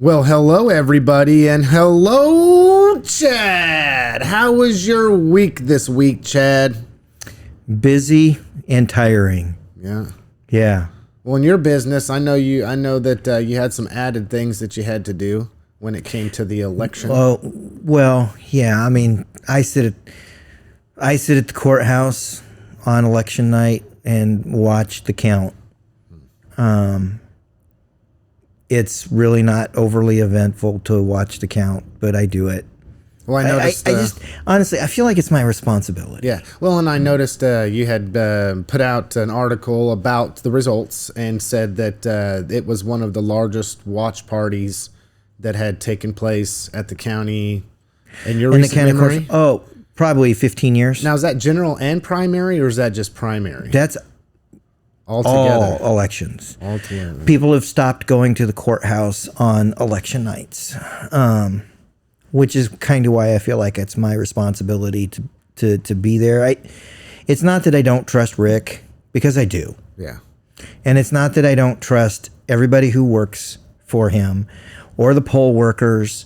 Well, hello, everybody, and hello, Chad. How was your week this week, Chad? Busy and tiring. Yeah. Yeah. Well, in your business, I know that you had some added things that you had to do when it came to the election. Well, yeah. I mean, I sit at the courthouse on election night and watch the count. It's really not overly eventful to watch the count, but I do it. Well, I noticed. I just honestly, I feel like it's my responsibility. Yeah. Well, and I noticed you had put out an article about the results and said that it was one of the largest watch parties that had taken place at the county in your recent memory. Oh, probably 15 years. Now, is that general and primary, or is that just primary? That's altogether. all elections. Altogether. People have stopped going to the courthouse on election nights, which is kind of why I feel like it's my responsibility to be there. It's not that I don't trust Rick, because I do. Yeah. And it's not that I don't trust everybody who works for him or the poll workers.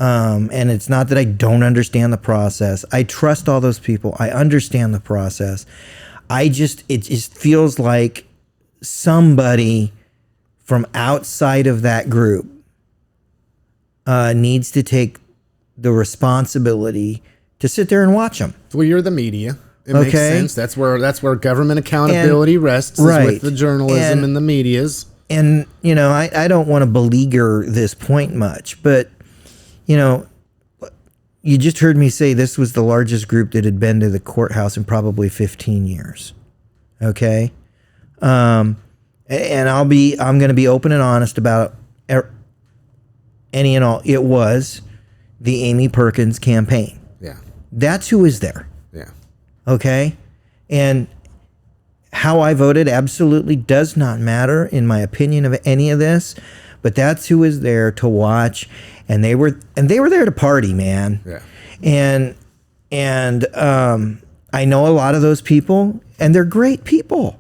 And it's not that I don't understand the process. I trust all those people. I understand the process. It just feels like somebody from outside of that group needs to take the responsibility to sit there and watch them. Well, you're the media. It makes sense. That's where government accountability rests, is with the journalism and the medias. And, you know, I don't want to beleaguer this point much, but, you know, you just heard me say this was the largest group that had been to the courthouse in probably 15 years. Okay? And I'm going to be open and honest about any and all. It was the Amy Perkins campaign. Yeah. That's who was there. Yeah. Okay? And how I voted absolutely does not matter in my opinion of any of this, but that's who was there to watch, and they were there to party, man. Yeah. And I know a lot of those people, and they're great people.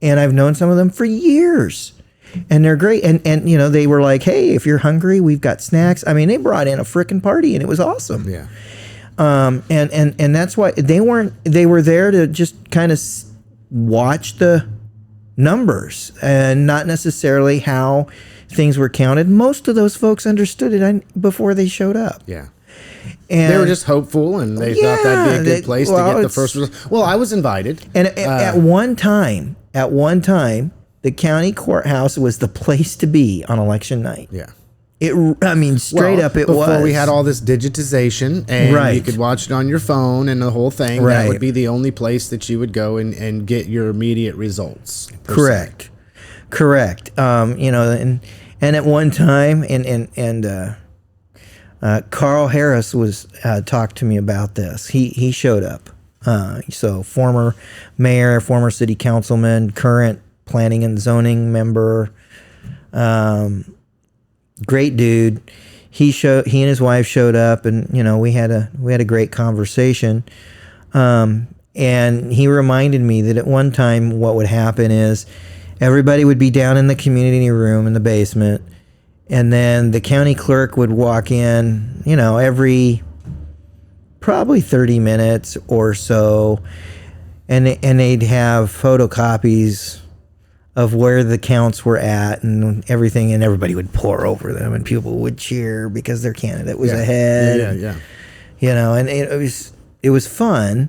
And I've known some of them for years. And they're great. And you know, they were like, hey, if you're hungry, we've got snacks. I mean, they brought in a frickin' party, and it was awesome. Yeah. And that's why they were there to just kind of watch the numbers and not necessarily how things were counted. Most of those folks understood it before they showed up. Yeah. And they were just hopeful, and they thought that'd be a good place to get the first result. Well, I was invited. And at one time, the county courthouse was the place to be on election night. Yeah. Straight up, it was. Before we had all this digitization, and you could watch it on your phone and the whole thing, that would be the only place that you would go and get your immediate results. Correct. You know, and at one time, Carl Harris was talked to me about this. He showed up. So former mayor, former city councilman, current planning and zoning member, great dude. He and his wife showed up, and you know, we had a great conversation. And he reminded me that at one time what would happen is everybody would be down in the community room in the basement, and then the county clerk would walk in, you know, every probably 30 minutes or so, and they'd have photocopies of where the counts were at and everything, and everybody would pour over them, and people would cheer because their candidate was ahead. Yeah. You know, and it was fun,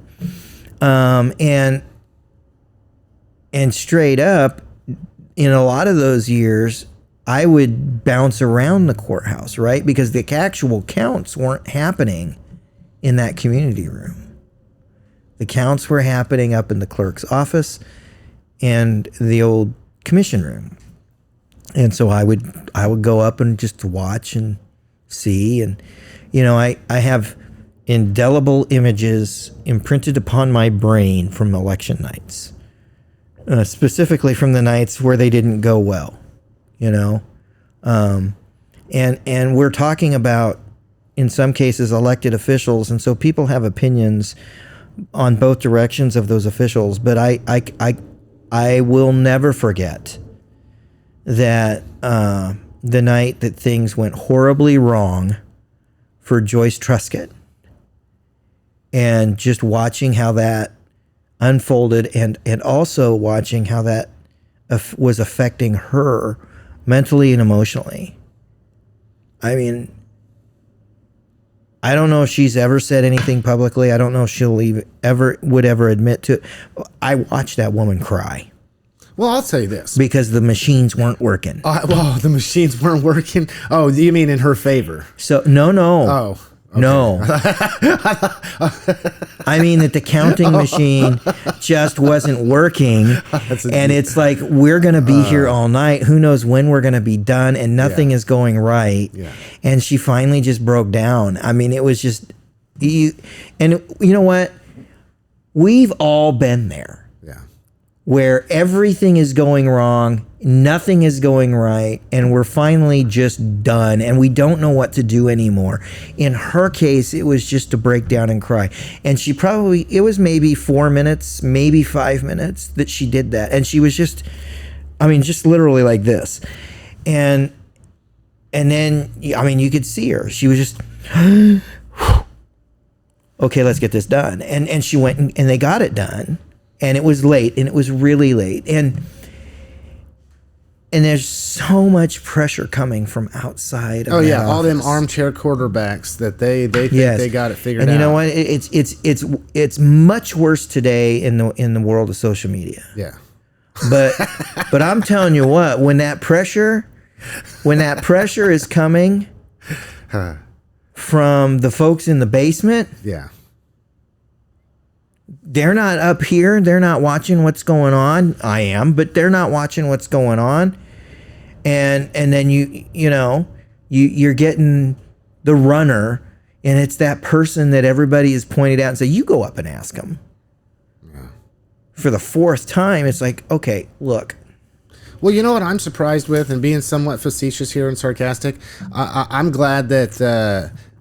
and straight up, in a lot of those years, I would bounce around the courthouse, right? Because the actual counts weren't happening in that community room. The counts were happening up in the clerk's office and the old commission room. And so I would go up and just watch and see. And, you know, I have indelible images imprinted upon my brain from election nights, specifically from the nights where they didn't go well. You know, and we're talking about, in some cases, elected officials, and so people have opinions on both directions of those officials. But I will never forget that the night that things went horribly wrong for Joyce Truscott, and just watching how that unfolded, and also watching how that was affecting her mentally and emotionally. I mean, I don't know if she's ever said anything publicly. I don't know if she'll would ever admit to it. I watched that woman cry. Well, I'll tell you this. Because the machines weren't working. Well, the machines weren't working? Oh, you mean in her favor? So, no. Oh. Okay. No. I mean that the counting machine just wasn't working. And it's like, we're going to be here all night. Who knows when we're going to be done, and nothing is going right. Yeah. And she finally just broke down. I mean, it was just, you know what? We've all been there. Yeah. Where everything is going wrong, nothing is going right, and we're finally just done, and we don't know what to do anymore. In her case, it was just to break down and cry. And it was maybe 4 minutes, maybe 5 minutes that she did that. And she was just literally like this. And then, you could see her. She was just, okay, let's get this done. And she went and they got it done. And it was late, and it was really late. And there's so much pressure coming from outside of all office. them armchair quarterbacks that they think they got it figured out. And you know what? It's much worse today in the world of social media. Yeah. But I'm telling you what, when that pressure is coming from the folks in the basement, yeah. They're not up here. They're not watching what's going on. I am, but they're not watching what's going on. And then you're getting the runner, and it's that person that everybody has pointed out and say, you go up and ask them. Yeah. For the fourth time, it's like, okay, look. Well, you know what I'm surprised with, and being somewhat facetious here and sarcastic, I'm glad that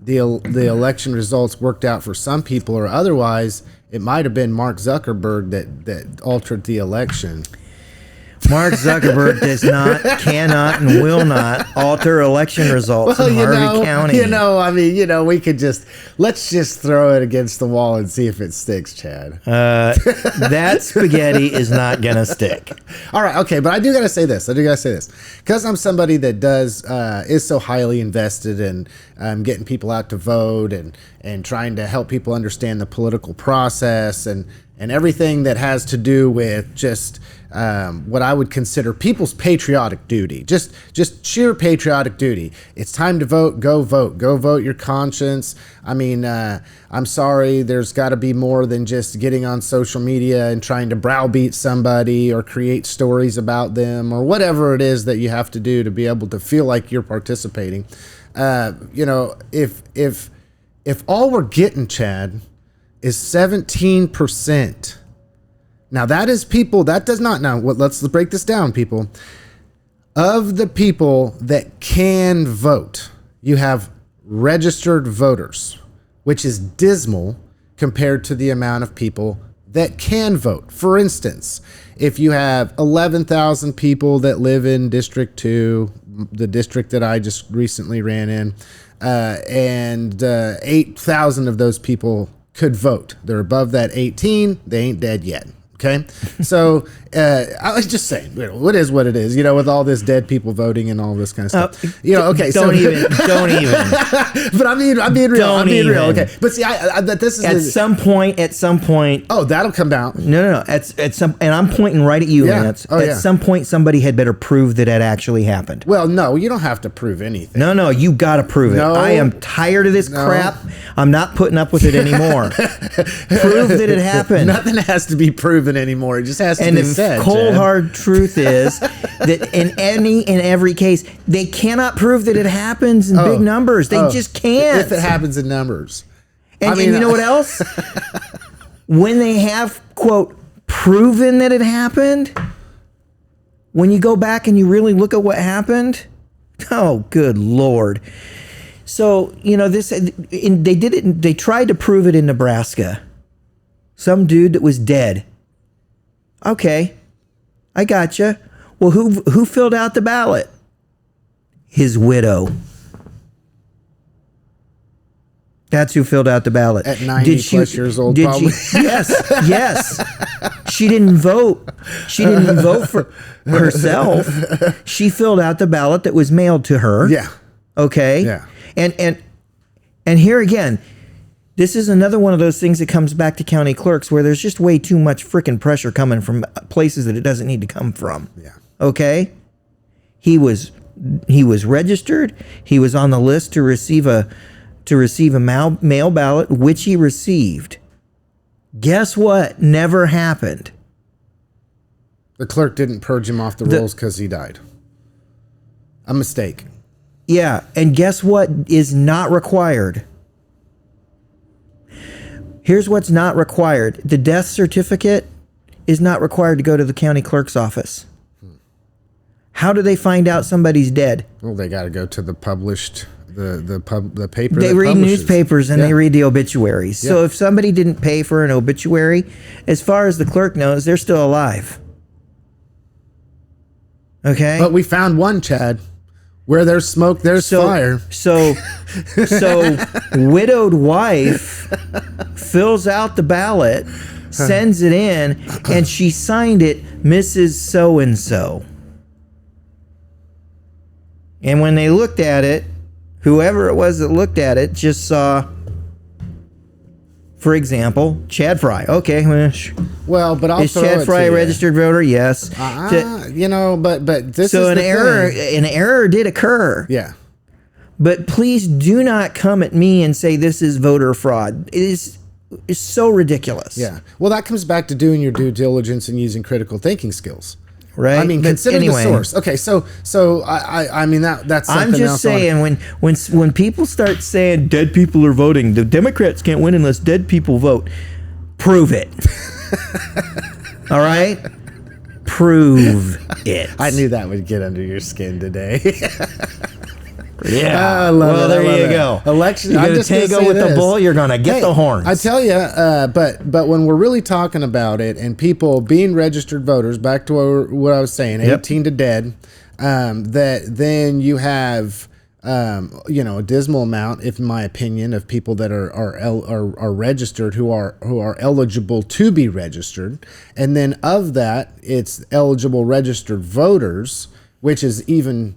the election results worked out for some people, or otherwise it might have been Mark Zuckerberg that altered the election. Mark Zuckerberg cannot, and will not alter election results in Harvey County. We could let's just throw it against the wall and see if it sticks, Chad. That spaghetti is not going to stick. All right, okay, but I do got to say this. Because I'm somebody that is so highly invested in getting people out to vote and trying to help people understand the political process and everything that has to do with just what I would consider people's patriotic duty, just sheer patriotic duty. It's time to vote. Go vote your conscience. I mean, I'm sorry, there's got to be more than just getting on social media and trying to browbeat somebody or create stories about them or whatever it is that you have to do to be able to feel like you're participating. If all we're getting, Chad, is 17%. Now that is people, that does not, now let's break this down, people. Of the people that can vote, you have registered voters, which is dismal compared to the amount of people that can vote. For instance, if you have 11,000 people that live in District 2, the district that I just recently ran in, and 8,000 of those people could vote. They're above that 18. They ain't dead yet. Okay. So I was just saying, what is what it is, with all this dead people voting and all this kind of stuff. Okay. Don't even. But I'm being real. Okay. But see, this is at some point. Oh, that'll come out. No. At some, and I'm pointing right at you, Lance. At some point, somebody had better prove that it actually happened. Well, no, you don't have to prove anything. No, you got to prove it. I am tired of this crap. I'm not putting up with it anymore. Prove that it happened. Nothing has to be proven anymore. It just has to be said. And the cold hard truth is that in every case, they cannot prove that it happens in big numbers. They just can't. If it happens in numbers. And you know what else? When they have, quote, proven that it happened, when you go back and you really look at what happened, oh, good Lord. So, they did it. They tried to prove it in Nebraska. Some dude that was dead. Okay, I gotcha. Well, who filled out the ballot? his widow. That's who filled out the ballot. At 90 plus years old, probably. Yes. She didn't vote. She didn't even vote for herself. She filled out the ballot that was mailed to her. Yeah. Okay. Yeah. And here again, this is another one of those things that comes back to county clerks where there's just way too much freaking pressure coming from places that it doesn't need to come from. Yeah. Okay? He was registered. He was on the list to receive a mail ballot, which he received. Guess what? Never happened. The clerk didn't purge him off the rolls because he died. A mistake. Yeah, and guess what is not required? Here's what's not required. The death certificate is not required to go to the county clerk's office. How do they find out somebody's dead? Well, they got to go to the published, the paper. They read publishes. newspapers and they read the obituaries. So if somebody didn't pay for an obituary, as far as the clerk knows, they're still alive. Okay? But we found one, Chad. Where there's smoke, there's fire. So widowed wife fills out the ballot, sends it in, and she signed it, Mrs. So-and-so. And when they looked at it, whoever it was that looked at it just saw, for example, Chad Fry. Okay. Well, but I'll is Chad Fry a registered voter? Yes. But this so is an error. An error did occur. Yeah. But please do not come at me and say this is voter fraud. It is so ridiculous. Yeah. Well, that comes back to doing your due diligence and using critical thinking skills. Right. I mean, consider the source. Okay, so I mean that's something I'm just saying when people start saying dead people are voting, the Democrats can't win unless dead people vote. Prove it. All right? Prove it. I knew that would get under your skin today. Yeah. I love well, it. there you go. Election. You're going to tango with the bull, you're going to get the horns. I tell you, but when we're really talking about it and people being registered voters, back to what I was saying, 18 to dead, that then you have, a dismal amount, in my opinion, of people that are registered who are eligible to be registered, and then of that, it's eligible registered voters, which is even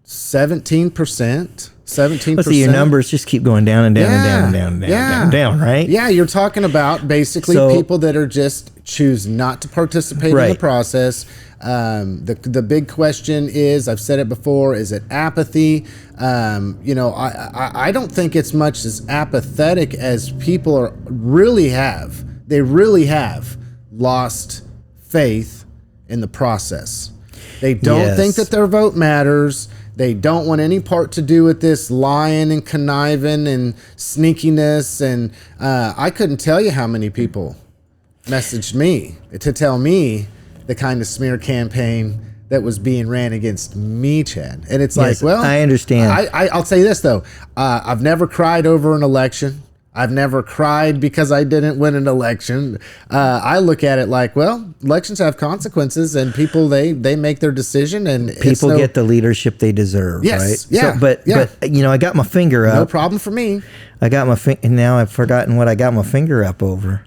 17%. 17%. Let's see, your numbers just keep going down and down and down and down and down and down, right? Yeah, you're talking about basically people that are just choose not to participate in the process. The big question is, I've said it before, is it apathy? I don't think it's much as apathetic as people really have lost faith in the process. They don't think that their vote matters. They don't want any part to do with this lying and conniving and sneakiness. And I couldn't tell you how many people messaged me to tell me the kind of smear campaign that was being ran against me, Chad. And it's like, well, I understand. I'll say this, though. I've never cried over an election. I've never cried because I didn't win an election. I look at it like, well, elections have consequences, and people they make their decision, and people get the leadership they deserve. Yes, right? yeah, so, but I got my finger up. No problem for me. I got my finger. Now I've forgotten what I got my finger up over.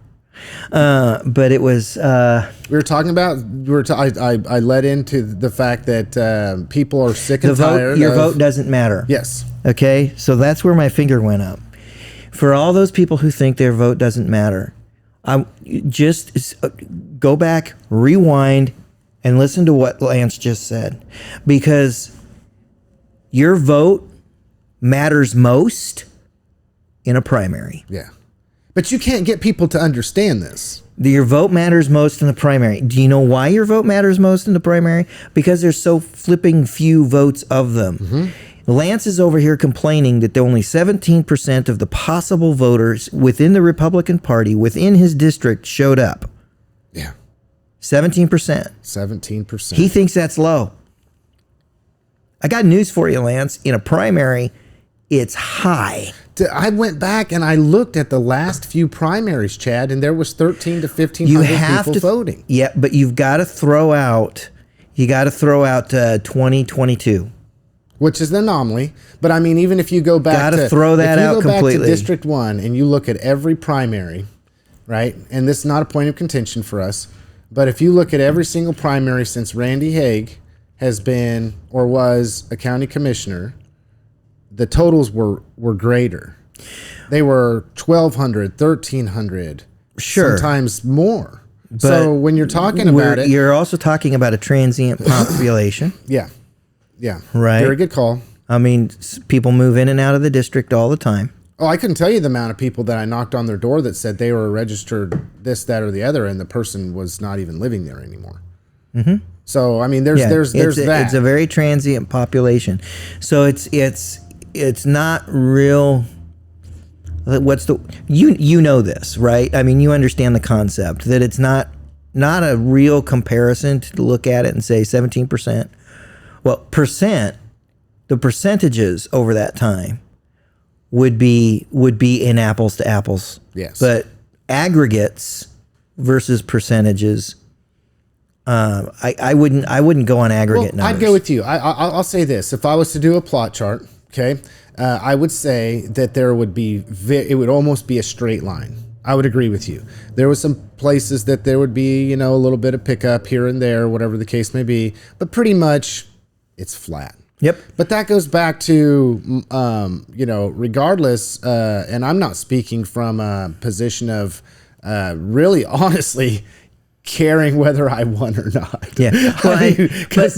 But it was. We were talking about. I led into the fact that people are sick and tired. Your vote doesn't matter. Yes. Okay, so that's where my finger went up. For all those people who think their vote doesn't matter, I just go back, rewind, and listen to what Lance just said. Because your vote matters most in a primary. Yeah. But you can't get people to understand this. Your vote matters most in the primary. Do you know why your vote matters most in the primary? Because there's so flipping few votes of them. Mm-hmm. Lance is over here complaining that only 17% of the possible voters within the Republican Party, within his district, showed up. Yeah. 17%. 17%. He thinks that's low. I got news for you, Lance. In a primary, it's high. I went back and I looked at the last few primaries, Chad, and there was 13 to 1,500 people voting. Yeah, but you've got to throw out 2022. which is an anomaly. But I mean, even if you go back Gotta throw that out completely. Back to District 1 and you look at every primary, right? And this is not a point of contention for us, but if you look at every single primary since Randy Haig has been or was a county commissioner, the totals were greater. They were 1,200, 1,300, sure, sometimes more. But so when you're talking about it, you're also talking about a transient population. Yeah. Right. Very good call. I mean, people move in and out of the district all the time. Oh, I couldn't tell you the amount of people that I knocked on their door that said they were registered this, that, or the other, and the person was not even living there anymore. Mm-hmm. So I mean, there's that. It's a very transient population. So it's not real. What's the you know this, right? I mean, you understand the concept that it's not a real comparison to look at it and say 17%. Well, the percentages over that time would be in apples to apples. Yes. But aggregates versus percentages, I wouldn't go on aggregate numbers. I'd go with you. I'll say this: if I was to do a plot chart, okay, I would say that there would be it would almost be a straight line. I would agree with you. There was some places that there would be, a little bit of pickup here and there, whatever the case may be, but pretty much it's flat. Yep. But that goes back to, regardless, and I'm not speaking from a position of really honestly caring whether I won or not. Yeah. Well,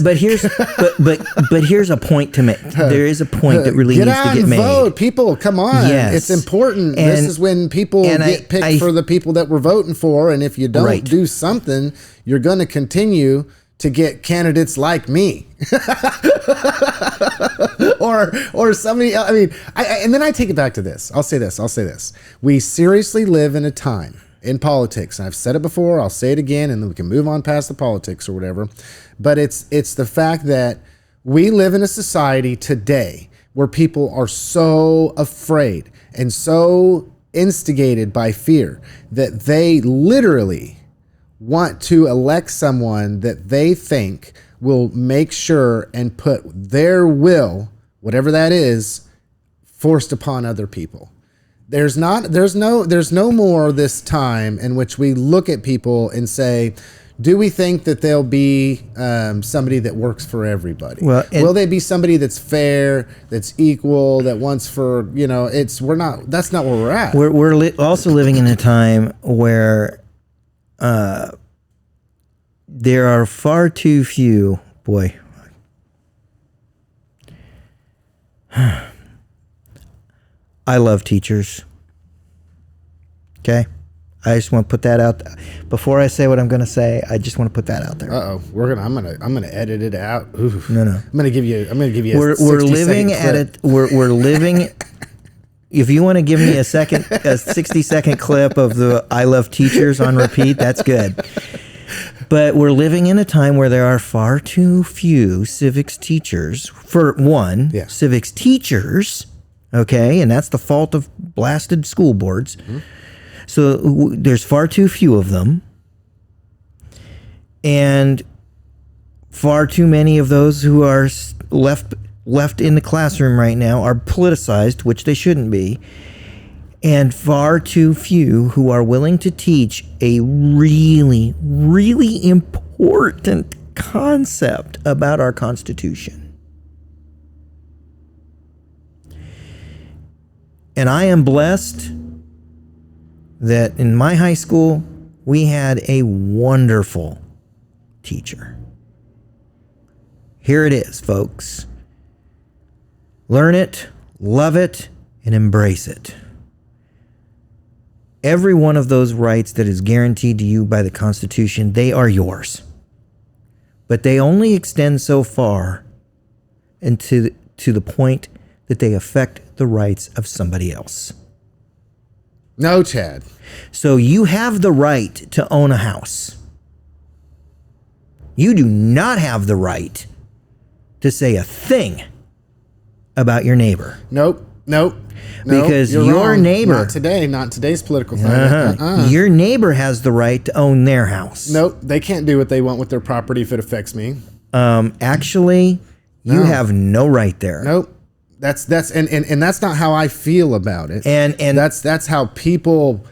but here's a point to make. There is a point that really needs to get made. Vote. People, come on. Yes. It's important. This is when people get picked for the people that we're voting for, and if you don't do something, you're going to continue to get candidates like me. or somebody else. I mean, and then I take it back to this. I'll say this. We seriously live in a time in politics, and I've said it before, I'll say it again, and then we can move on past the politics or whatever. But it's the fact that we live in a society today where people are so afraid and so instigated by fear that they literally want to elect someone that they think will make sure and put their will, whatever that is, forced upon other people. There's no more this time in which we look at people and say, do we think that they'll be somebody that works for everybody? Well, will they be somebody that's fair, that's equal, that wants for, that's not where we're at. We're also living in a time where there are far too few, I love teachers. Okay? I just want to put that out. Before I say what I'm going to say, I just want to put that out there. I'm going to edit it out. Ooh. No. I'm going to give you we're living at it. We're living. If you want to give me a 60-second clip of the I love teachers on repeat, that's good. But we're living in a time where there are far too few civics teachers. For one, civics teachers. Okay, and that's the fault of blasted school boards. Mm-hmm. So there's far too few of them. And far too many of those who are left in the classroom right now are politicized, which they shouldn't be. And far too few who are willing to teach a really, really important concept about our Constitution. And I am blessed that in my high school, we had a wonderful teacher. Here it is, folks. Learn it, love it, and embrace it. Every one of those rights that is guaranteed to you by the Constitution, they are yours. But they only extend so far and to the point that they affect the rights of somebody else. No, Chad. So you have the right to own a house. You do not have the right to say a thing about your neighbor. Nope. Because your neighbor... Not today's political climate. Your neighbor has the right to own their house. Nope, they can't do what they want with their property if it affects me. Actually, You have no right there. Nope. That's that's not how I feel about it. And that's how people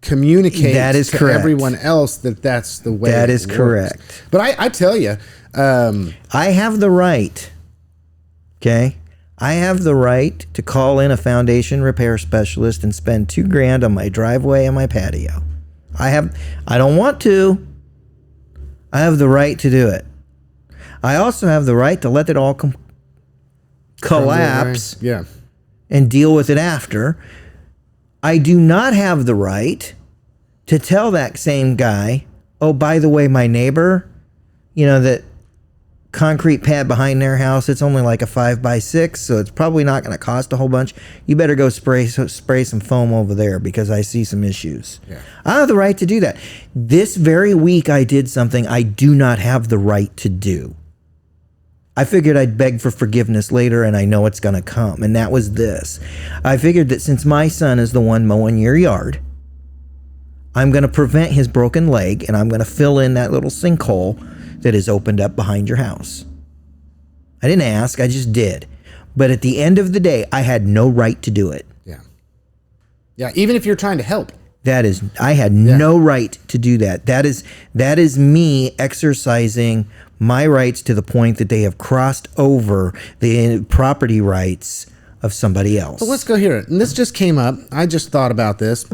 communicate that is to correct. everyone else that's the way that it is works. correct. But I tell you, I have the right. Okay. I have the right to call in a foundation repair specialist and spend $2,000 on my driveway and my patio. I don't want to. I have the right to do it. I also have the right to let it all collapse and deal with it after. I do not have the right to tell that same guy, oh, by the way, my neighbor, that concrete pad behind their house, it's only like a 5x6, so it's probably not going to cost a whole bunch. You better go spray some foam over there because I see some issues. Yeah. I have the right to do that. This very week I did something I do not have the right to do. I figured I'd beg for forgiveness later, and I know it's going to come, and that was this. I figured that since my son is the one mowing your yard, I'm going to prevent his broken leg, and I'm going to fill in that little sinkhole that is opened up behind your house. I didn't ask, I just did. But at the end of the day, I had no right to do it. Yeah. Yeah, even if you're trying to help. I had no right to do that. That is me exercising my rights to the point that they have crossed over the property rights of somebody else. Well, let's go here. And this just came up. I just thought about this.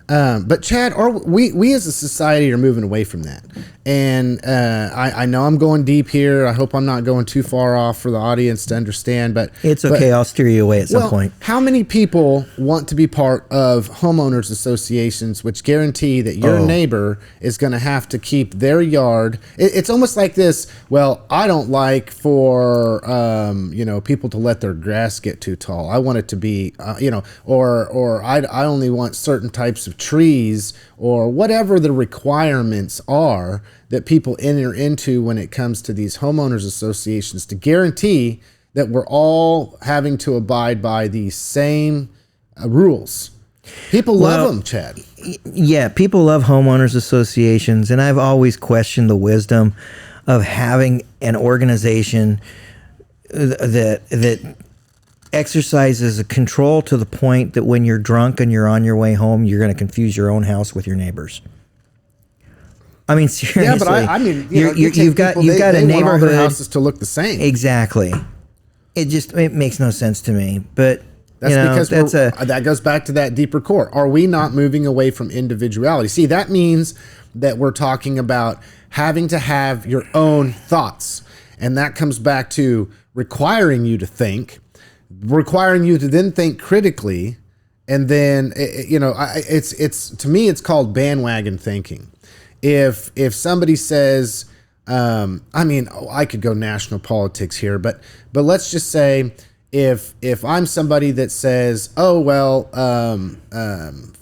But Chad, we as a society are moving away from that. And I know I'm going deep here. I hope I'm not going too far off for the audience to understand. But it's okay. I'll steer you away at some point. How many people want to be part of homeowners associations, which guarantee that your neighbor is going to have to keep their yard? It's almost like this. Well, I don't like for people to let their grass get too tall. I want it to be or I only want certain types of trees or whatever the requirements are that people enter into when it comes to these homeowners associations to guarantee that we're all having to abide by these same rules. People love them, Chad. Yeah, people love homeowners associations, and I've always questioned the wisdom of having an organization that exercises a control to the point that when you're drunk and you're on your way home, you're going to confuse your own house with your neighbors. I mean, seriously. Yeah, but I mean, you've got a neighborhood. Want all their houses to look the same. Exactly. It makes no sense to me. But that's because that goes back to that deeper core. Are we not moving away from individuality? See, that means that we're talking about having to have your own thoughts, and that comes back to requiring you to think. Requiring you to then think critically, and then it's to me it's called bandwagon thinking. If somebody says, I could go national politics here, but let's just say if I'm somebody that says,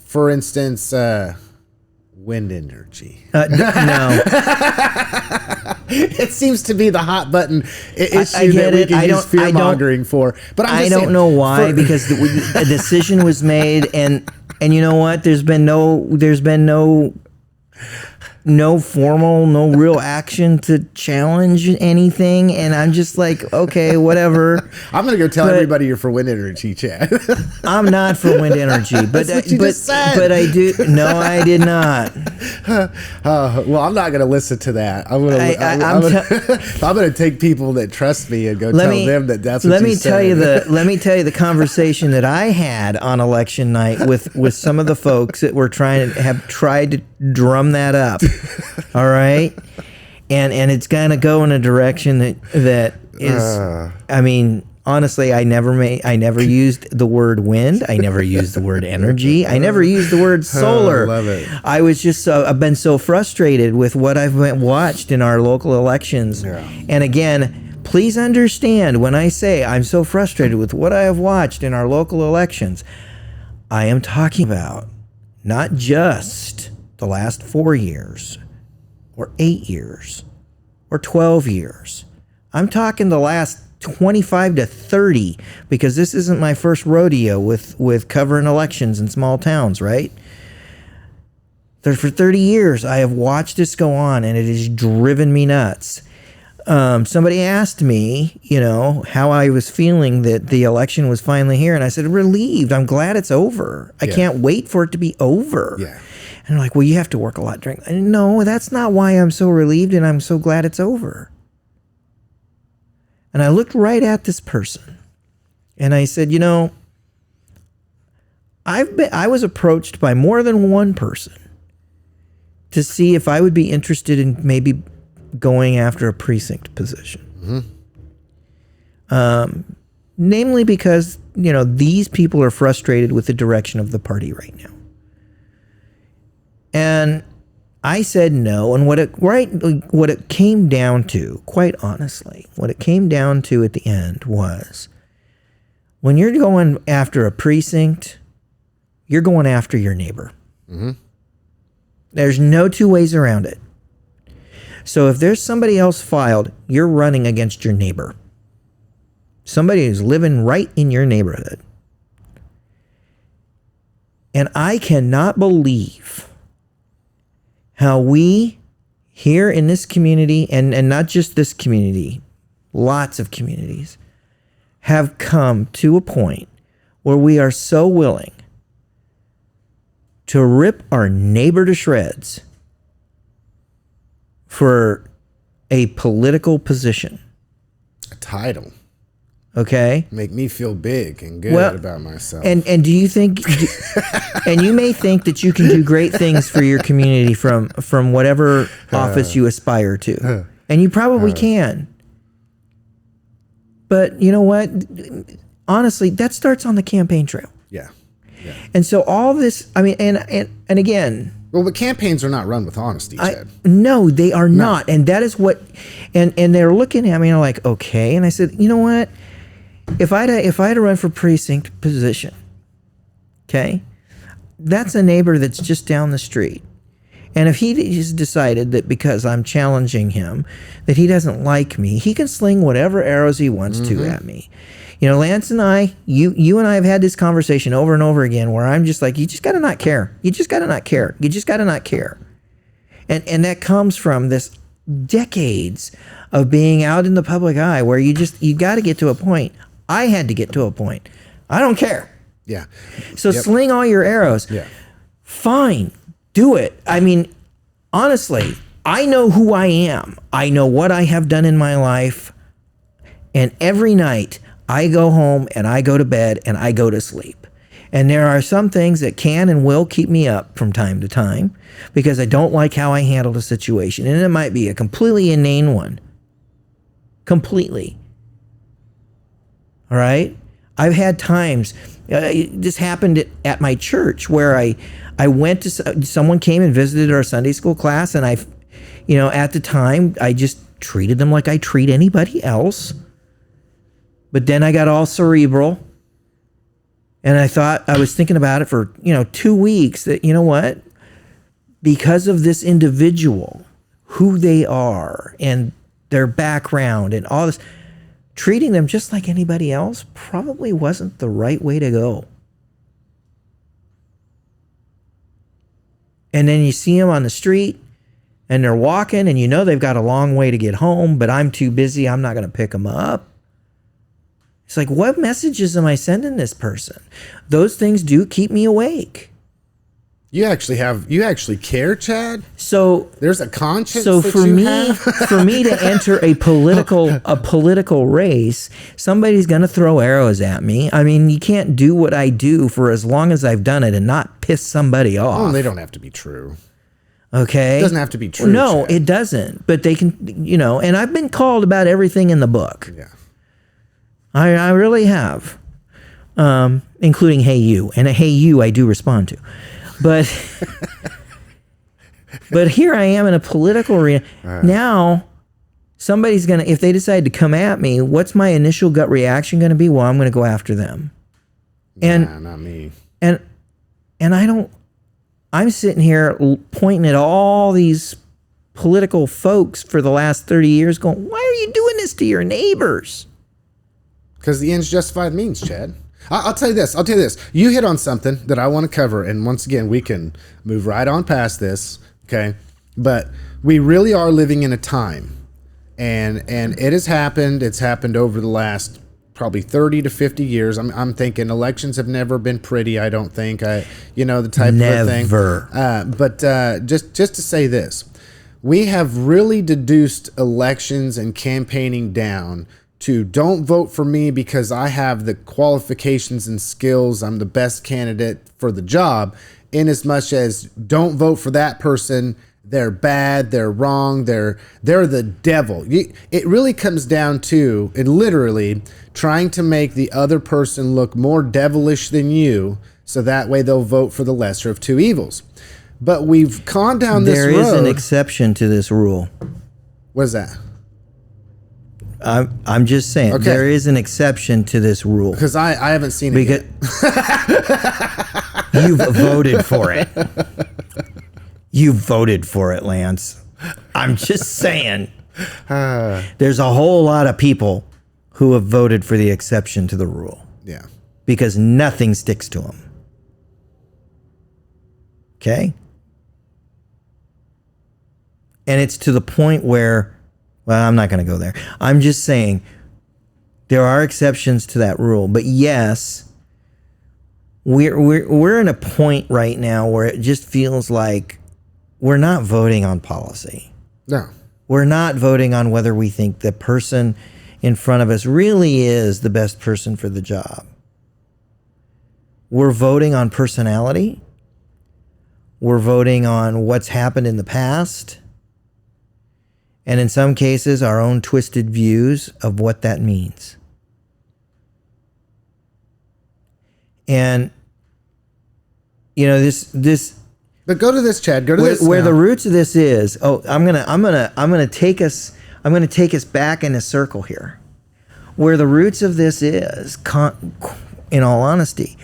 for instance, wind energy. No. It seems to be the hot button issue that we can use fear mongering for. But I don't know why, because a decision was made, and you know what? There's been no formal, no real action to challenge anything, and I'm just like, okay, whatever. I'm gonna go tell everybody you're for wind energy, Chad. I'm not for wind energy, but just said. But I do. No, I did not. Well, I'm not gonna listen to that. I'm gonna take people that trust me and go tell them that's what you said. Let me tell you the conversation that I had on election night with some of the folks that were tried to drum that up. All right, and it's gonna go in a direction that is. I mean, honestly, I never used the word wind. I never used the word energy. I never used the word solar. I love it. I was just I've been so frustrated with what I've watched in our local elections. Yeah. And again, please understand when I say I'm so frustrated with what I have watched in our local elections, I am talking about not just the last 4 years or 8 years or 12 years. I'm talking the last 25 to 30, because this isn't my first rodeo with covering elections in small towns, right? For 30 years, I have watched this go on, and it has driven me nuts. Somebody asked me, how I was feeling that the election was finally here. And I said, relieved. I'm glad it's over. I can't wait for it to be over. Yeah. And they're like, well, you have to work a lot during. No, that's not why I'm so relieved and I'm so glad it's over. And I looked right at this person and I said, I was approached by more than one person to see if I would be interested in maybe going after a precinct position. Namely because, these people are frustrated with the direction of the party right now. And I said no. And what it came down to, quite honestly, what it came down to at the end was, when you're going after a precinct, you're going after your neighbor. There's no two ways around it. So if there's somebody else filed, you're running against your neighbor. Somebody who's living right in your neighborhood. And I cannot believe how we here in this community, and not just this community, lots of communities, have come to a point where we are so willing to rip our neighbor to shreds for a political position. A title. Okay? Make me feel big and good about myself. And do you think, and you may think that you can do great things for your community from whatever office you aspire to. And you probably can. But you know what? Honestly, that starts on the campaign trail. Yeah. And so all this, and again. Well, but campaigns are not run with honesty, Chad. No, they are not. And that is what, and they're looking at me and I'm like, okay. And I said, you know what? If I had to run for precinct position, okay, that's a neighbor that's just down the street. And if he's decided that because I'm challenging him, that he doesn't like me, he can sling whatever arrows he wants to at me. Lance and I, you and I have had this conversation over and over again where I'm just like, you just got to not care. You just got to not care. You just got to not care. And that comes from this decades of being out in the public eye where you got to get to a point. I had to get to a point. I don't care. Yeah. So sling all your arrows. Yeah. Fine. Do it. Honestly, I know who I am. I know what I have done in my life. And every night I go home and I go to bed and I go to sleep. And there are some things that can and will keep me up from time to time because I don't like how I handled a situation. And it might be a completely inane one. Completely. All right? I've had times, this happened at my church where I went to, someone came and visited our Sunday school class and at the time, I just treated them like I treat anybody else. But then I got all cerebral and I was thinking about it for, 2 weeks that, you know what? Because of this individual, who they are and their background and all this, treating them just like anybody else probably wasn't the right way to go. And then you see them on the street and they're walking and they've got a long way to get home, but I'm too busy. I'm not going to pick them up. It's like, what messages am I sending this person? Those things do keep me awake. You actually care, Chad? So there's a conscience. So that for you me, have? for me to enter a political race, somebody's going to throw arrows at me. You can't do what I do for as long as I've done it and not piss somebody off. Oh, they don't have to be true. Okay. It doesn't have to be true. No, Chad. it doesn't. But they can, and I've been called about everything in the book. Yeah. I really have, including "Hey You," and a "Hey You" I do respond to, but here I am in a political arena. Now, somebody's gonna, if they decide to come at me, what's my initial gut reaction gonna be? Well, I'm gonna go after them, and not me. And I don't. I'm sitting here pointing at all these political folks for the last 30 years, going, "Why are you doing this to your neighbors?" Because the ends justify the means, Chad. I'll tell you this. You hit on something that I want to cover. And once again, we can move right on past this. Okay. But we really are living in a time. and it has happened. It's happened over the last probably 30 to 50 years. I'm thinking elections have never been pretty. I don't think the type of a thing. But just to say this, we have really deduced elections and campaigning down to don't vote for me because I have the qualifications and skills. I'm the best candidate for the job, in as much as don't vote for that person. They're bad. They're wrong. They're the devil. It really comes down to, and literally, trying to make the other person look more devilish than you, so that way they'll vote for the lesser of two evils. But we've gone down this road. There is an exception to this rule. What is that? I'm just saying, okay. There is an exception to this rule. Because I haven't seen it yet. You've voted for it. You voted for it, Lance. I'm just saying. There's a whole lot of people who have voted for the exception to the rule. Yeah. Because nothing sticks to them. Okay? And it's to the point where, well, I'm not going to go there. I'm just saying there are exceptions to that rule. But yes, we're in a point right now where it just feels like we're not voting on policy. No. We're not voting on whether we think the person in front of us really is the best person for the job. We're voting on personality. We're voting on what's happened in the past. And in some cases, our own twisted views of what that means. And, this. But go to this, Chad. Go to this. Where the roots of this is. Oh, I'm gonna take us back in a circle here. Where the roots of this is, in all honesty,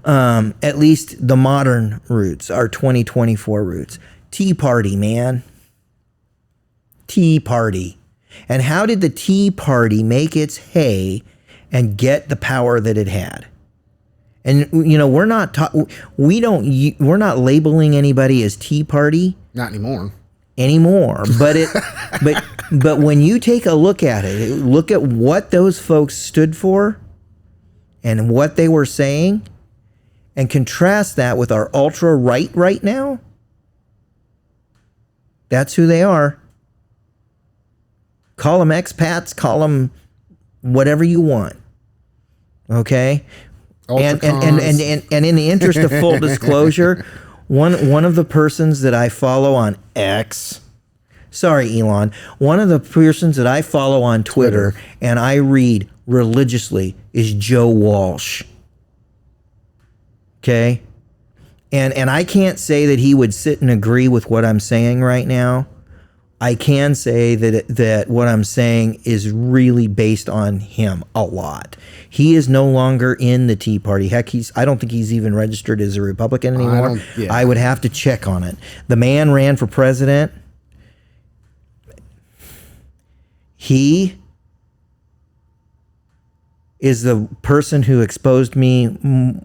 at least the modern roots, our 2024 roots. Tea Party, man. Tea Party. And how did the Tea Party make its hay and get the power that it had? And we're not labeling anybody as Tea Party. Not anymore. But when you take a look at it, look at what those folks stood for and what they were saying, and contrast that with our ultra right now. That's who they are. Call them expats, call them whatever you want. Okay? And in the interest of full disclosure, one of the persons that I follow on X, sorry Elon, one of the persons that I follow on Twitter and I read religiously is Joe Walsh. Okay? And I can't say that he would sit and agree with what I'm saying right now. I can say that what I'm saying is really based on him a lot. He is no longer in the Tea Party. Heck, I don't think he's even registered as a Republican anymore. I would have to check on it. The man ran for president. He is the person who exposed me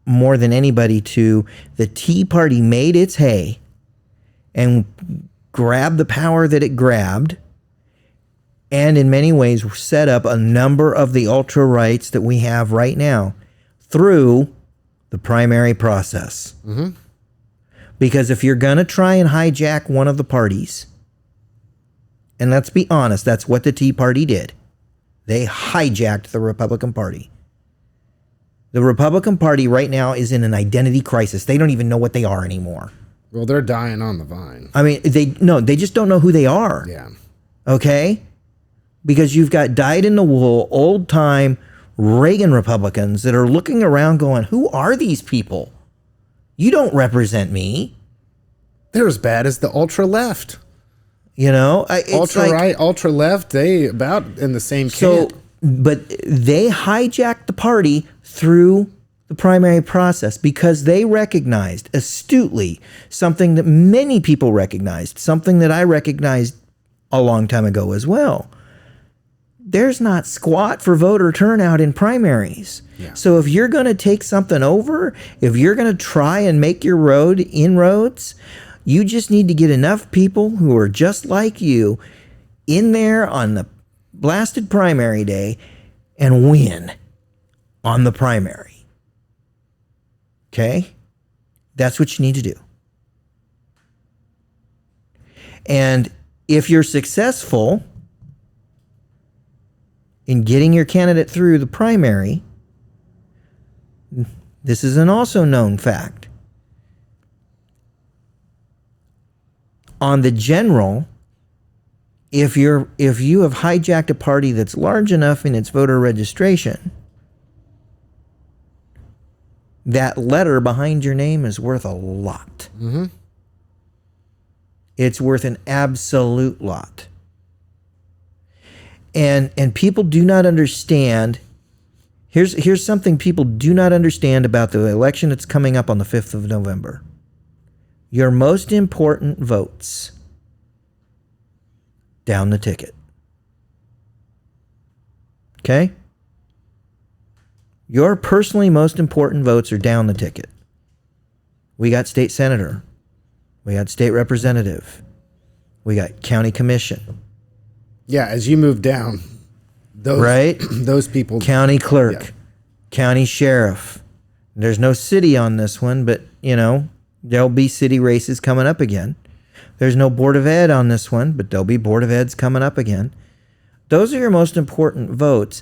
more than anybody to the Tea Party made its hay and grabbed the power that it grabbed, and in many ways set up a number of the ultra rights that we have right now through the primary process. Mm-hmm. Because if you're going to try and hijack one of the parties, and let's be honest, that's what the Tea Party did. They hijacked the Republican Party. The Republican Party right now is in an identity crisis. They don't even know what they are anymore. Well, they're dying on the vine. I mean, they just don't know who they are. Yeah. Okay? Because you've got dyed-in-the-wool, old-time Reagan Republicans that are looking around going, who are these people? You don't represent me. They're as bad as the ultra-left. Ultra-right, ultra-left, they about in the same camp. But they hijacked the party through the primary process because they recognized astutely something that many people recognized, something that I recognized a long time ago as well. There's not squat for voter turnout in primaries. Yeah. So if you're going to take something over, if you're going to try and make your inroads, you just need to get enough people who are just like you in there on the blasted primary day and win on the primary. Okay? That's what you need to do. And if you're successful in getting your candidate through the primary, this is an also known fact. On the general, if you have hijacked a party that's large enough in its voter registration, that letter behind your name is worth a lot. Mm-hmm. It's worth an absolute lot. And people do not understand. Here's something people do not understand about the election that's coming up on the 5th of November. Your most important votes down the ticket. Okay? Your personally most important votes are down the ticket. We got state senator. We got state representative. We got county commission. Yeah, as you move down, those people. County clerk, yeah. County sheriff. There's no city on this one, but, there'll be city races coming up again. There's no Board of Ed on this one, but there'll be Board of Eds coming up again. Those are your most important votes,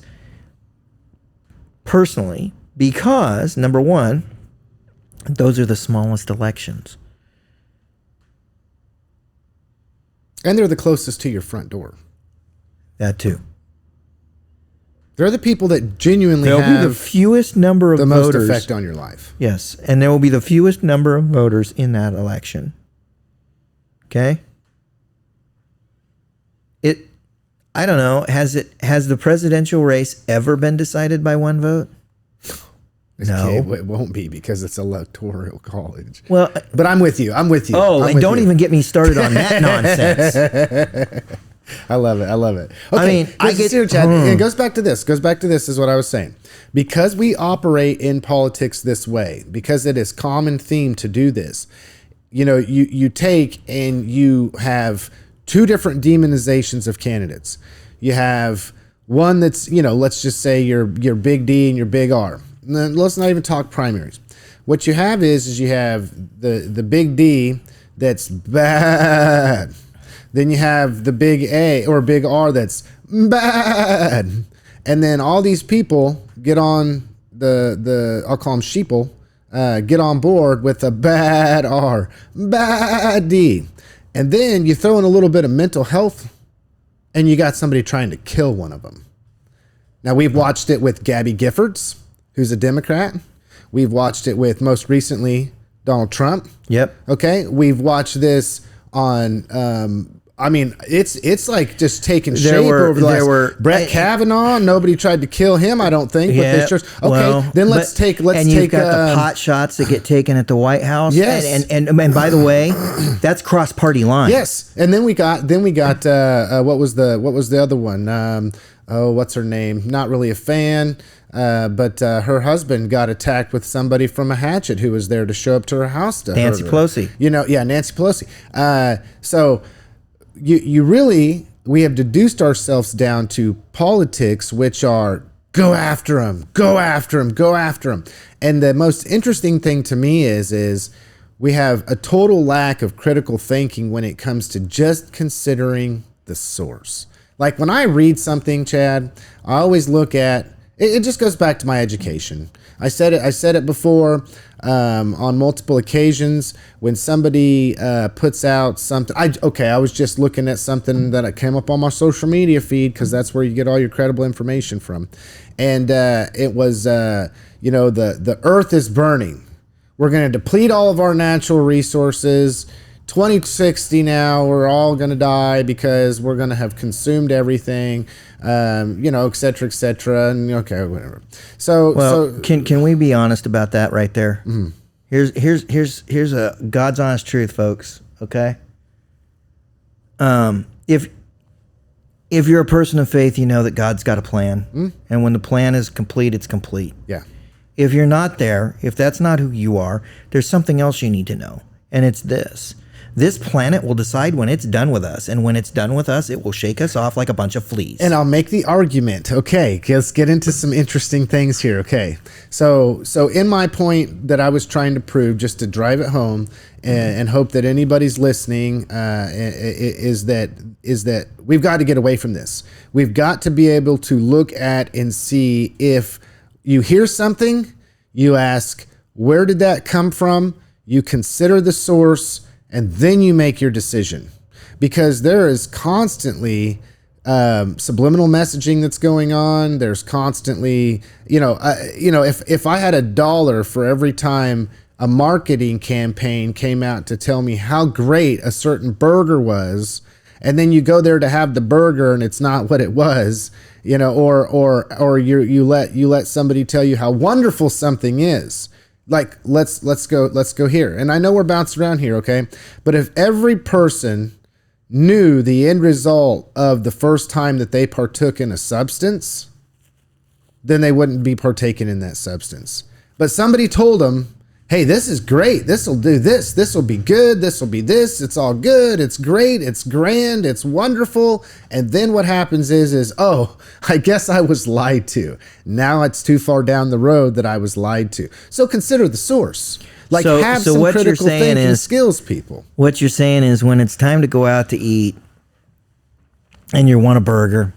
personally, because, number one, those are the smallest elections. And they're the closest to your front door. That too. They're the people that genuinely There'll have be the fewest number of the voters. most effect on your life. Yes, and there will be the fewest number of voters in that election. Okay? I don't know, has the presidential race ever been decided by one vote? No. It won't be because it's electoral college. Well, but I'm with you. Oh, and don't even get me started on that nonsense. I love it. Okay, I mean, it goes back to this. Is what I was saying. Because we operate in politics this way, because it is common theme to do this. You take and you have two different demonizations of candidates. You have one that's, let's just say your big D and your big R. Let's not even talk primaries. What you have is you have the big D that's bad. Then you have the big A or big R that's bad. And then all these people get on I'll call them sheeple, get on board with a bad R, bad D. And then you throw in a little bit of mental health and you got somebody trying to kill one of them. Now, we've watched it with Gabby Giffords, who's a Democrat. We've watched it with, most recently, Donald Trump. Yep. Okay. We've watched this on, it's like just taking shape over the last. Brett Kavanaugh, nobody tried to kill him, I don't think. Yeah, but let's take. And you've got the pot shots that get taken at the White House. Yes. And by the way, that's cross-party line. Yes. And then we got what was the other one? What's her name? Not really a fan. But her husband got attacked with somebody from a hatchet who was there to show up to her house to Nancy hurt her. Pelosi. Nancy Pelosi. So we have deduced ourselves down to politics, which are go after them. And the most interesting thing to me is we have a total lack of critical thinking when it comes to just considering the source. Like when I read something, Chad, I always look at it. Just goes back to my education. I said it before on multiple occasions. When somebody puts out something, I was just looking at something that came up on my social media feed because that's where you get all your credible information from, and it was the earth is burning. We're going to deplete all of our natural resources. 2060 now, we're all going to die because we're going to have consumed everything, et cetera, and okay, whatever. So can we be honest about that right there? Mm-hmm. Here's a God's honest truth, folks. Okay. If you're a person of faith, you know that God's got a plan, and when the plan is complete, it's complete. Yeah. If you're not there, if that's not who you are, there's something else you need to know, and it's this. This planet will decide when it's done with us, and when it's done with us, it will shake us off like a bunch of fleas. And I'll make the argument. Okay, let's get into some interesting things here. Okay, so in my point that I was trying to prove, just to drive it home, and hope that anybody's listening, is that we've got to get away from this. We've got to be able to look at and see, if you hear something, you ask, where did that come from? You consider the source, and then you make your decision, because there is constantly subliminal messaging that's going on. There's constantly, if I had $1 for every time a marketing campaign came out to tell me how great a certain burger was, and then you go there to have the burger and it's not what it was, or you let somebody tell you how wonderful something is. Like, let's go here. And I know we're bouncing around here, okay? But if every person knew the end result of the first time that they partook in a substance, then they wouldn't be partaking in that substance. But somebody told them, hey, this is great. This will do this. This will be good. This will be this. It's all good. It's great. It's grand. It's wonderful. And then what happens is, oh, I guess I was lied to. Now it's too far down the road that I was lied to. So consider the source. Like, so have some what critical you're saying thinking skills, people. What you're saying is, when it's time to go out to eat and you want a burger,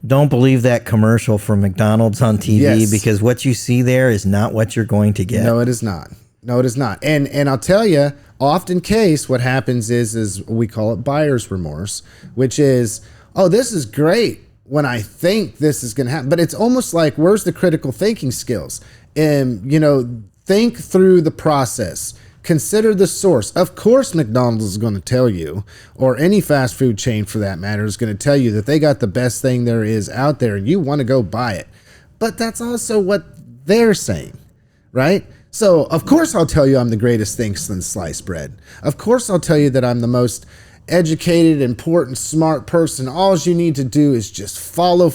don't believe that commercial from McDonald's on TV, Yes. because what you see there is not what you're going to get. No, it is not. No, it is not. And I'll tell you, often case, what happens is we call it buyer's remorse, which is, oh, this is great when I think this is going to happen. But it's almost like, where's the critical thinking skills? And, think through the process. Consider the source. Of course, McDonald's is going to tell you, or any fast food chain for that matter, is going to tell you that they got the best thing there is out there and you want to go buy it. But that's also what they're saying, right? So, of course, I'll tell you I'm the greatest thing since sliced bread. Of course, I'll tell you that I'm the most educated, important, smart person. All you need to do is just follow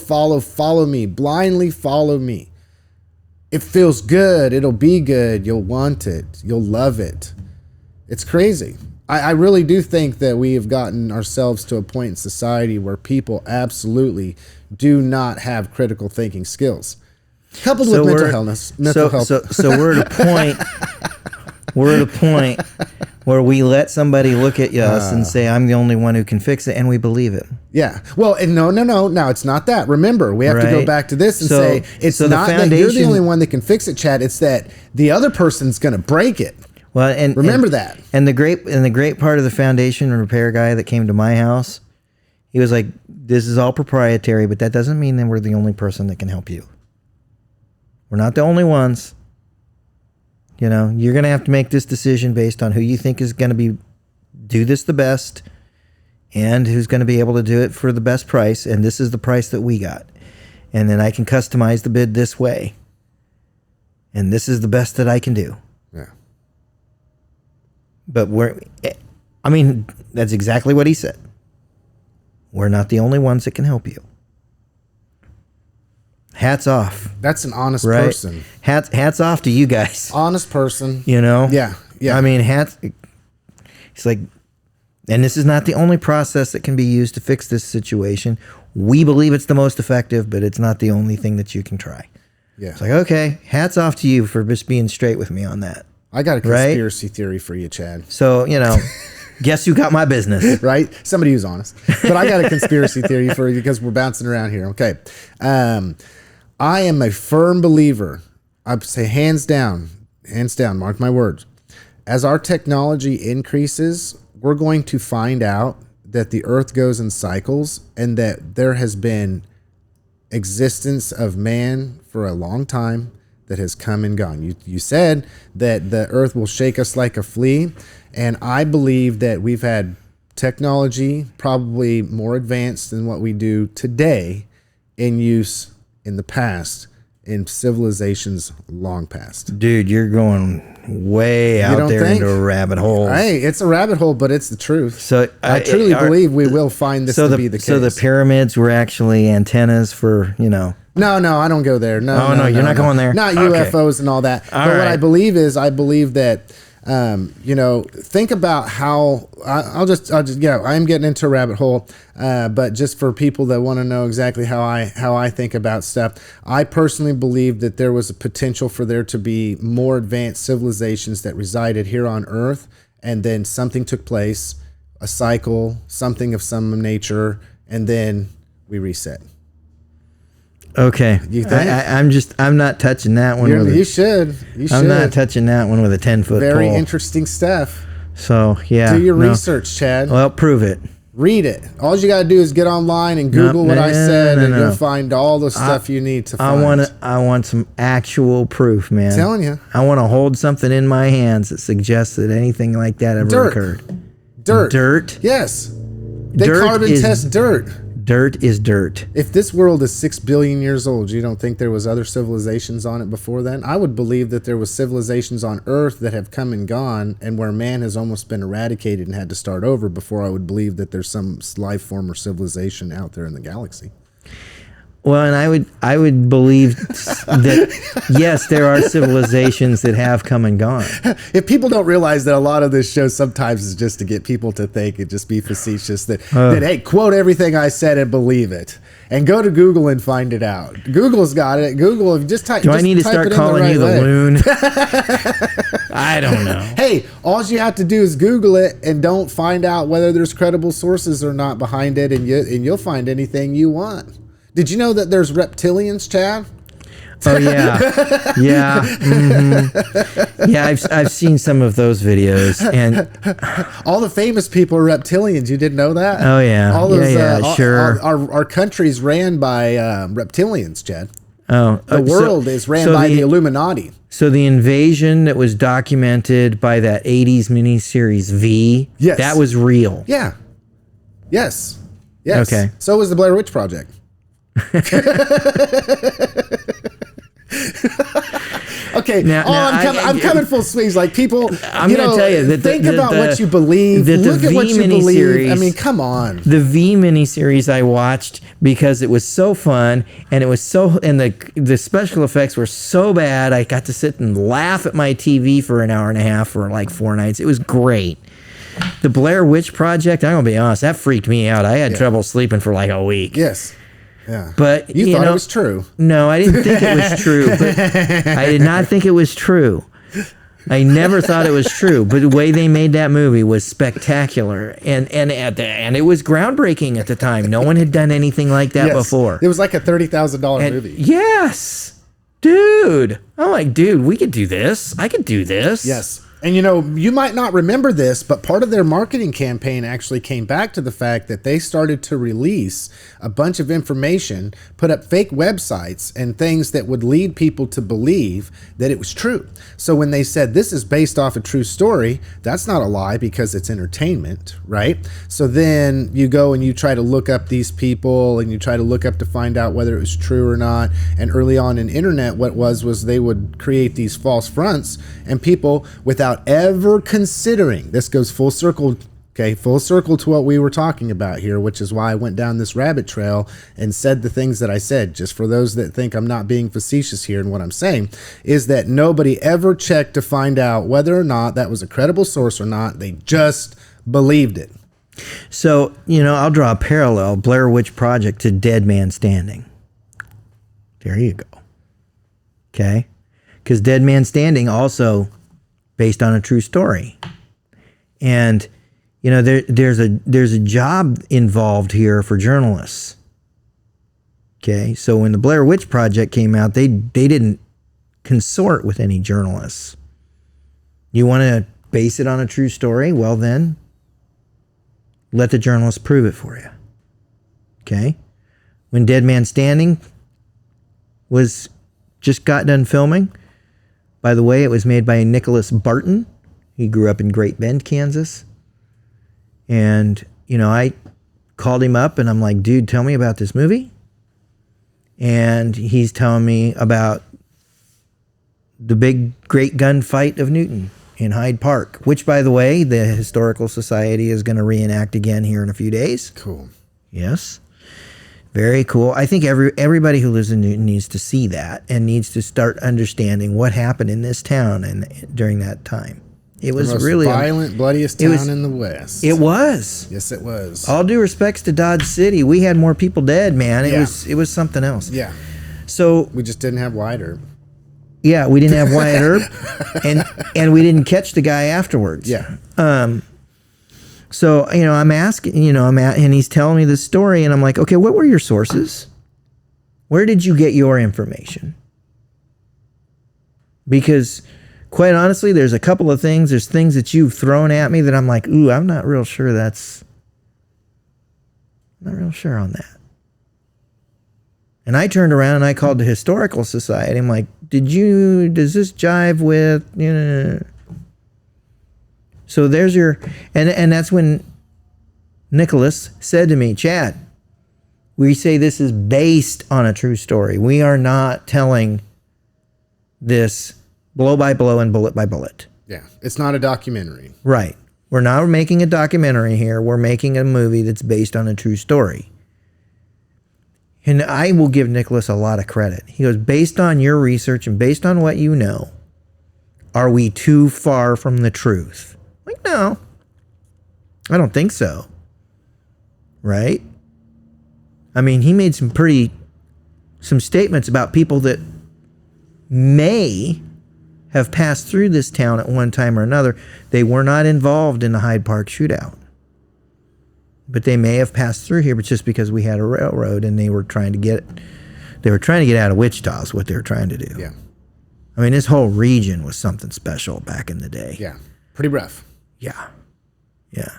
me, blindly follow me. It feels good. It'll be good. You'll want it. You'll love it. It's crazy. I really do think that we have gotten ourselves to a point in society where people absolutely do not have critical thinking skills, coupled with mental health. So we're at a point. We're at a point where we let somebody look at us and say, I'm the only one who can fix it, and we believe it. Yeah. Well, and no. Now, it's not that. Remember, we have to go back to this and say, it's not that you're the only one that can fix it, Chad. It's that the other person's going to break it. Well, and remember that. And the great part of the foundation repair guy that came to my house, he was like, this is all proprietary, but that doesn't mean that we're the only person that can help you. We're not the only ones. You're going to have to make this decision based on who you think is going to do this the best, and who's going to be able to do it for the best price. And this is the price that we got. And then I can customize the bid this way. And this is the best that I can do. Yeah. But that's exactly what he said. We're not the only ones that can help you. Hats off. That's an honest person. Hats off to you guys. Honest person. Yeah. I mean, it's like, and this is not the only process that can be used to fix this situation. We believe it's the most effective, but it's not the only thing that you can try. Yeah. It's like, okay, hats off to you for just being straight with me on that. I got a conspiracy theory for you, Chad. So, guess who got my business? Right? Somebody who's honest. But I got a conspiracy theory for you, because we're bouncing around here. Okay. I am a firm believer. I say hands down, mark my words. As our technology increases, we're going to find out that the earth goes in cycles, and that there has been existence of man for a long time that has come and gone. You said that the earth will shake us like a flea, and I believe that we've had technology probably more advanced than what we do today in use in the past, in civilizations long past. Dude, you're going way out there into a rabbit hole. Hey, it's a rabbit hole, but it's the truth. So I truly believe we will find this to be the case. So the pyramids were actually antennas for, No, I don't go there. No, you're not going there. Not UFOs and all that. But what I believe is, that Think about how I'll just yeah, I'm getting into a rabbit hole, but just for people that want to know exactly how I think about stuff, I personally believe that there was a potential for there to be more advanced civilizations that resided here on Earth, and then something took place, a cycle, something of some nature, and then we reset. Okay. You think? I'm not touching that one. You should. I'm not touching that one with a 10-foot pole. Very interesting stuff. So, yeah. Do your research, Chad. Well, prove it. Read it. All you got to do is get online and Google what I said, and you'll find all the stuff you need to find. I want some actual proof, man. I'm telling you. I want to hold something in my hands that suggests that anything like that ever occurred. Dirt? Yes. They carbon test dirt. Dirt is dirt. If this world is 6 billion years old, you don't think there was other civilizations on it before then? I would believe that there was civilizations on Earth that have come and gone, and where man has almost been eradicated and had to start over before I would believe that there's some life form or civilization out there in the galaxy. Well, and I would believe that, yes, there are civilizations that have come and gone. If people don't realize that a lot of this show sometimes is just to get people to think and just be facetious, that hey, quote everything I said and believe it. And go to Google and find it out. Google's got it. Google, just type. Do I need to start calling you the loon? I don't know. Hey, all you have to do is Google it and don't find out whether there's credible sources or not behind it, and you'll find anything you want. Did you know that there's reptilians, Chad? Oh yeah, yeah, mm-hmm. Yeah. I've seen some of those videos, and all the famous people are reptilians. You didn't know that? Oh yeah, all those, sure. Our country's ran by reptilians, Chad. Oh, the world is ran by the Illuminati. So the invasion that was documented by that '80s miniseries V, yes, that was real. Yeah. Yes. Yes. Okay. So was the Blair Witch Project. Okay, I'm coming full swings. Like people, I'm going to tell you that think about what you believe. Look at what you believe. I mean, come on. The V miniseries I watched because it was so fun, and the special effects were so bad. I got to sit and laugh at my TV for an hour and a half for like 4 nights. It was great. The Blair Witch Project, I'm going to be honest, that freaked me out. I had trouble sleeping for like a week. Yes. Yeah. But you thought it was true. No, I didn't think it was true. But I did not think it was true. I never thought it was true. But the way they made that movie was spectacular, and it was groundbreaking at the time. No one had done anything like that before. It was like a $30,000 movie. Yes, dude. I'm like, dude, we could do this. I could do this. Yes. And you might not remember this, but part of their marketing campaign actually came back to the fact that they started to release a bunch of information, put up fake websites and things that would lead people to believe that it was true. So when they said this is based off a true story, that's not a lie because it's entertainment, right? So then you go and you try to look up these people and you try to look up to find out whether it was true or not. And early on in internet, what was they would create these false fronts, and people, without ever considering, this goes full circle, okay, full circle to what we were talking about here, which is why I went down this rabbit trail and said the things that I said. Just for those that think I'm not being facetious here in what I'm saying, is that nobody ever checked to find out whether or not that was a credible source or not. They just believed it. So, I'll draw a parallel, Blair Witch Project, to Dead Man Standing. There you go. Okay? Because Dead Man Standing also based on a true story. And, there's a job involved here for journalists. Okay? So when the Blair Witch Project came out, they didn't consort with any journalists. You want to base it on a true story? Well, then, let the journalists prove it for you. Okay? When Dead Man Standing just got done filming, by the way, it was made by Nicholas Barton. He grew up in Great Bend, Kansas. And, I called him up and I'm like, dude, tell me about this movie. And he's telling me about the big great gunfight of Newton in Hyde Park, which, by the way, the Historical Society is going to reenact again here in a few days. Cool. Yes. Very cool. I think everybody who lives in Newton needs to see that and needs to start understanding what happened in this town and during that time. It was the most really violent, bloodiest town in the West. It was. Yes, it was. All due respects to Dodge City, we had more people dead, man. Yeah. It was something else. Yeah. So We just didn't have Wyatt Earp. yeah, we didn't have Wyatt Earp, and we didn't catch the guy afterwards. Yeah. So I'm asking, and he's telling me this story, and I'm like, okay, what were your sources? Where did you get your information? Because quite honestly, there's a couple of things. There's things that you've thrown at me that I'm like, ooh, I'm not real sure on that. And I turned around and I called the Historical Society. I'm like, does this jive with, So there's your, and that's when Nicholas said to me, Chad, we say this is based on a true story. We are not telling this blow by blow and bullet by bullet. Yeah. It's not a documentary. Right. We're not making a documentary here. We're making a movie that's based on a true story. And I will give Nicholas a lot of credit. He goes, based on your research and based on what you know, are we too far from the truth? I'm like, no, I don't think so. Right? I mean, he made some statements about people that may have passed through this town at one time or another. They were not involved in the Hyde Park shootout. But they may have passed through here, but just because we had a railroad and they were trying to get out of Wichita is what they were trying to do. Yeah. I mean, this whole region was something special back in the day. Yeah. Pretty rough. Yeah. Yeah.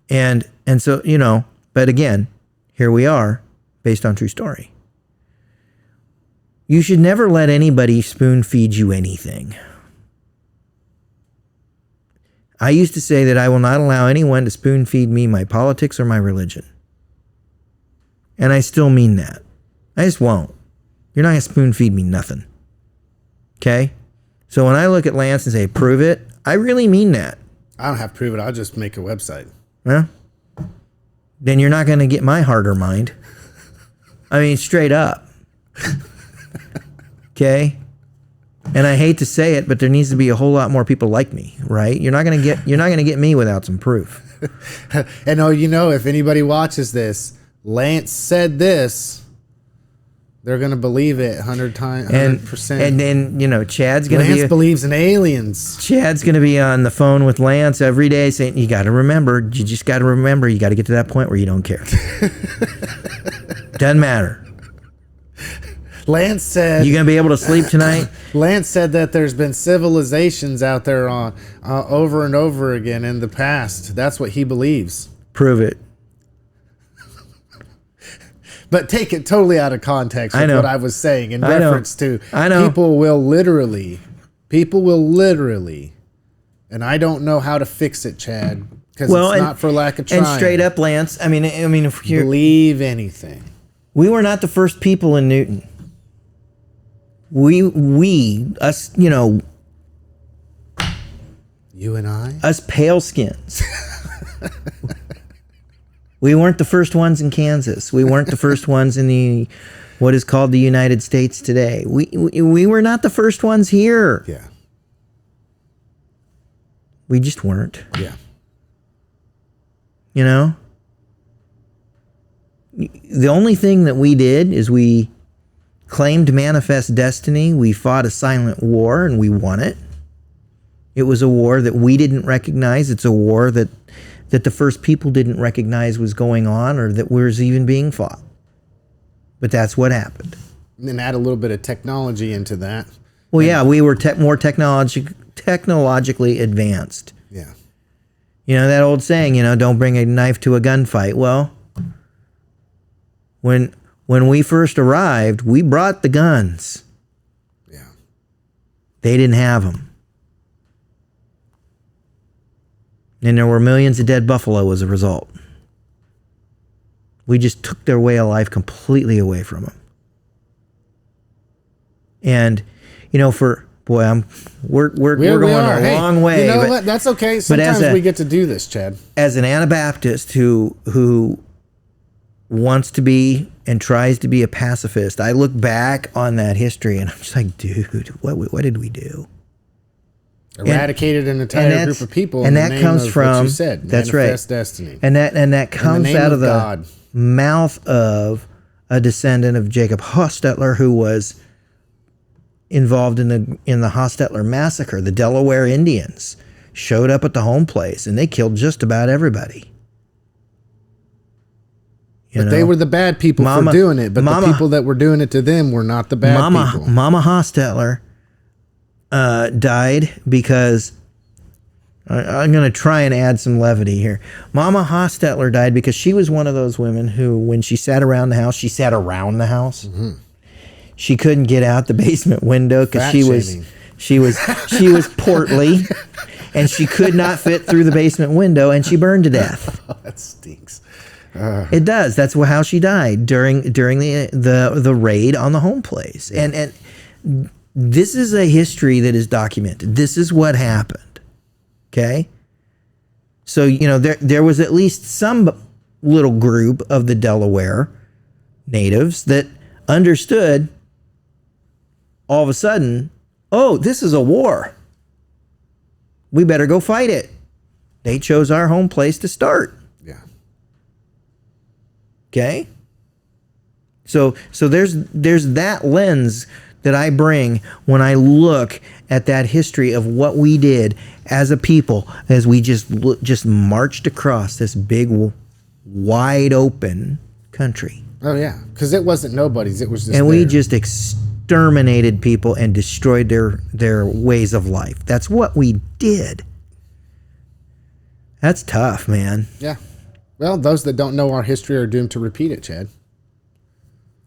And so, but again, here we are, based on true story. You should never let anybody spoon feed you anything. I used to say that I will not allow anyone to spoon feed me my politics or my religion. And I still mean that. I just won't. You're not going to spoon feed me nothing. Okay? So when I look at Lance and say, prove it, I really mean that. I don't have to prove it. I'll just make a website. Well, then you're not going to get my heart or mind. I mean, straight up. Okay? And I hate to say it, but there needs to be a whole lot more people like me, right? You're not going to get me without some proof. And if anybody watches this, Lance said this, they're going to believe it 100%. And then, Chad's going to be... Lance believes in aliens. Chad's going to be on the phone with Lance every day saying, you just got to remember, you got to get to that point where you don't care. Doesn't matter. Lance said... You going to be able to sleep tonight? Lance said that there's been civilizations out there on over and over again in the past. That's what he believes. Prove it. But take it totally out of context with what I was saying in reference to people will literally, and I don't know how to fix it, Chad, because it's not for lack of trying. And straight up, Lance, I mean, if you believe anything, we were not the first people in Newton. Us, you and I, us pale skins. We weren't the first ones in Kansas. We weren't the first ones in what is called the United States today. We were not the first ones here. Yeah. We just weren't. Yeah. The only thing that we did is we claimed manifest destiny. We fought a silent war and we won it. It was a war that we didn't recognize. It's a war that the first people didn't recognize was going on or that was even being fought. But that's what happened. And then add a little bit of technology into that. Well, yeah, we were more technologically advanced. Yeah. That old saying, don't bring a knife to a gunfight. Well, when we first arrived, we brought the guns. Yeah. They didn't have them. And there were millions of dead buffalo as a result. We just took their way of life completely away from them. And, we're going a long way. You know what? That's okay. Sometimes we get to do this, Chad. As an Anabaptist who wants to be and tries to be a pacifist, I look back on that history and I'm just like, dude, what did we do? eradicated an entire group of people, and in the that name comes of from what you said, that's manifest right, destiny, and that comes name out of of the God. mouth of a descendant of Jacob Hostetler, who was involved in the Hostetler massacre. The Delaware Indians showed up at the home place and they killed just about everybody. But they were the bad people for doing it. But the people that were doing it to them were not the bad people. Mama Hostetler died because I'm going to try and add some levity here. Mama Hostetler died because she was one of those women who, when she sat around the house, she sat around the house. Mm-hmm. She couldn't get out the basement window because she was portly, and she could not fit through the basement window, and she burned to death. Oh, that stinks. It does. That's how she died during the raid on the home place. Yeah. And this is a history that is documented. This is what happened. Okay? So, there was at least some little group of the Delaware natives that understood all of a sudden, oh, this is a war. We better go fight it. They chose our home place to start. Yeah. Okay? So there's that lens that I bring when I look at that history of what we did as a people, as we just marched across this big, wide open country. Oh yeah, because it wasn't nobody's. It was just. And we just exterminated people and destroyed their ways of life. That's what we did. That's tough, man. Yeah. Well, those that don't know our history are doomed to repeat it, Chad.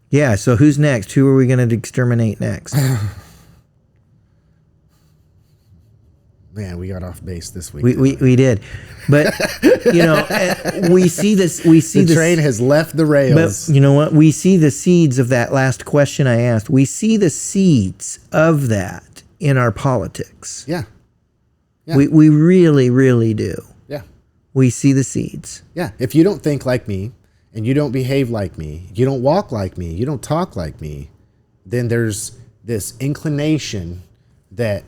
Yeah, so who's next? Who are we going to exterminate next? Man, we got off base this week. We did. But, we see this. The train has left the rails. But you know what? We see the seeds of that last question I asked. We see the seeds of that in our politics. Yeah. We really, really do. Yeah. We see the seeds. Yeah. If you don't think like me, and you don't behave like me, you don't walk like me, you don't talk like me, then there's this inclination that,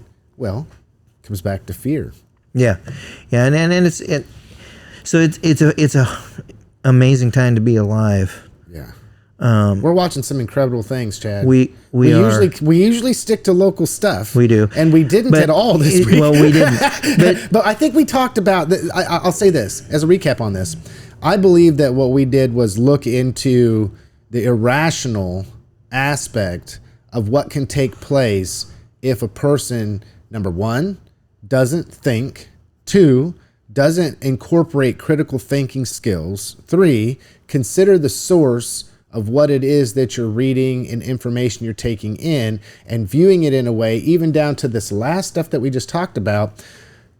comes back to fear. Yeah. And it's a amazing time to be alive. Yeah. We're watching some incredible things, Chad. We usually stick to local stuff. We do, and we didn't at all this week. Well, we didn't. But I think we talked about. I'll say this as a recap on this. I believe that what we did was look into the irrational aspect of what can take place if a person, number one, doesn't think, two, doesn't incorporate critical thinking skills, three, consider the source of what it is that you're reading and information you're taking in and viewing it in a way, even down to this last stuff that we just talked about.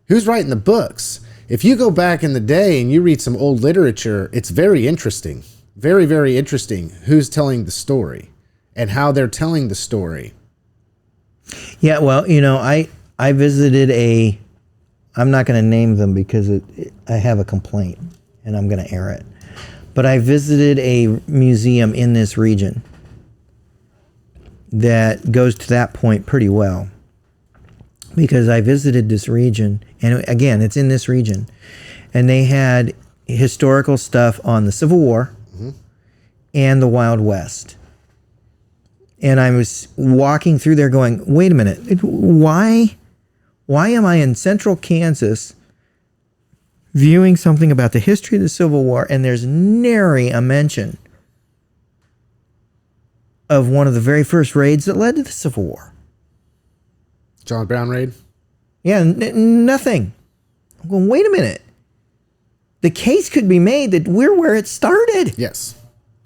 Who's writing the books? If you go back in the day and you read some old literature, it's very interesting. Very, very interesting who's telling the story and how they're telling the story. Yeah, well, I visited I'm not going to name them because I have a complaint and I'm going to air it. But I visited a museum in this region that goes to that point pretty well. Because I visited this region, and again, it's in this region, and they had historical stuff on the Civil War and the Wild West. And I was walking through there going, wait a minute, why am I in central Kansas viewing something about the history of the Civil War, and there's nary a mention of one of the very first raids that led to the Civil War? John Brown raid? Yeah, nothing. I'm going, wait a minute. The case could be made that we're where it started. Yes.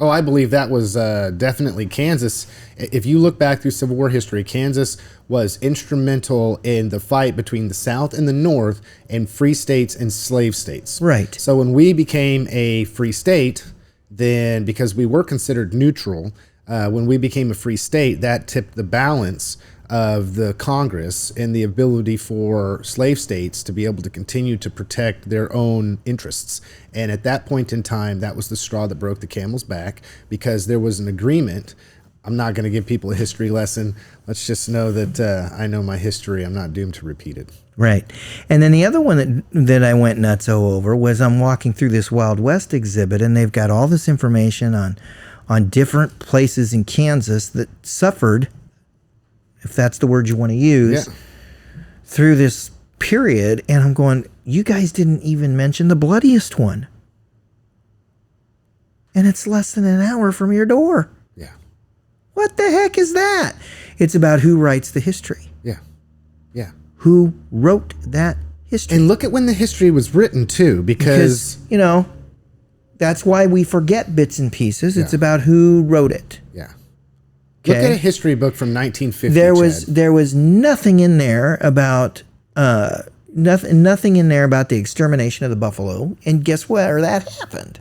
Oh, I believe that was definitely Kansas. If you look back through Civil War history, Kansas was instrumental in the fight between the South and the North and free states and slave states. Right. So when we became a free state, then because we were considered neutral, when we became a free state, that tipped the balance of the Congress and the ability for slave states to be able to continue to protect their own interests. And at that point in time, that was the straw that broke the camel's back, because there was an agreement I'm not going to give people a history lesson. Let's just know that I know my history. I'm not doomed to repeat it. Right. And then the other one that I went nutso over was I'm walking through this Wild West exhibit, and they've got all this information on different places in Kansas that suffered, if that's the word you want to use, through this period. And I'm going, you guys didn't even mention the bloodiest one. And it's less than an hour from your door. Yeah. What the heck is that? It's about who writes the history. Yeah. Yeah. Who wrote that history. And look at when the history was written, too, because you know, that's why we forget bits and pieces. It's about who wrote it. Yeah. Look at a history book from 1950. There was nothing in there about nothing in there about the extermination of the buffalo. And guess where that happened?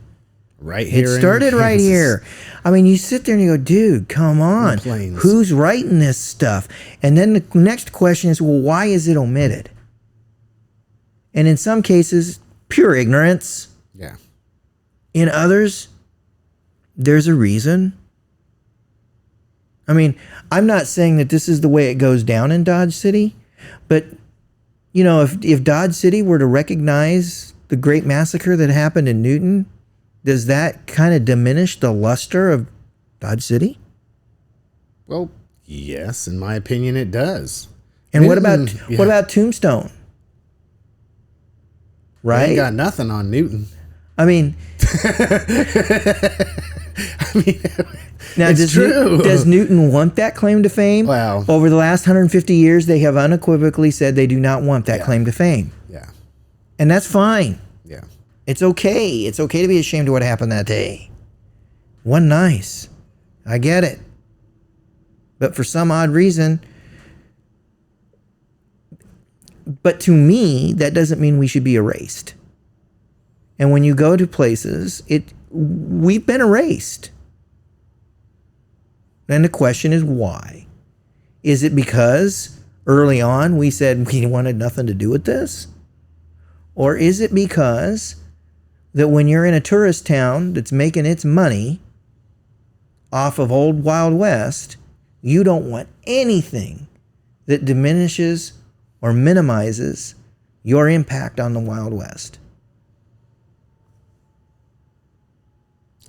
Right here. It started right here. I mean, you sit there and you go, dude, come on. Who's writing this stuff? And then the next question is, well, why is it omitted? And in some cases, pure ignorance. Yeah. In others, there's a reason. I mean, I'm not saying that this is the way it goes down in Dodge City, but, you know, if Dodge City were to recognize the great massacre that happened in Newton, does that kind of diminish the luster of Dodge City? Well, yes, in my opinion, it does. And what about Tombstone? Right? Ain't got nothing on Newton. I mean, now does Newton want that claim to fame? Well, over the last 150 years, they have unequivocally said they do not want that claim to fame. Yeah. And that's fine. Yeah. It's okay. It's okay to be ashamed of what happened that day. Wasn't nice. I get it. But for some odd reason, but to me, that doesn't mean we should be erased. And when you go to places, we've been erased. And the question is why? Is it because early on we said we wanted nothing to do with this? Or is it because that when you're in a tourist town that's making its money off of old Wild West, you don't want anything that diminishes or minimizes your impact on the Wild West?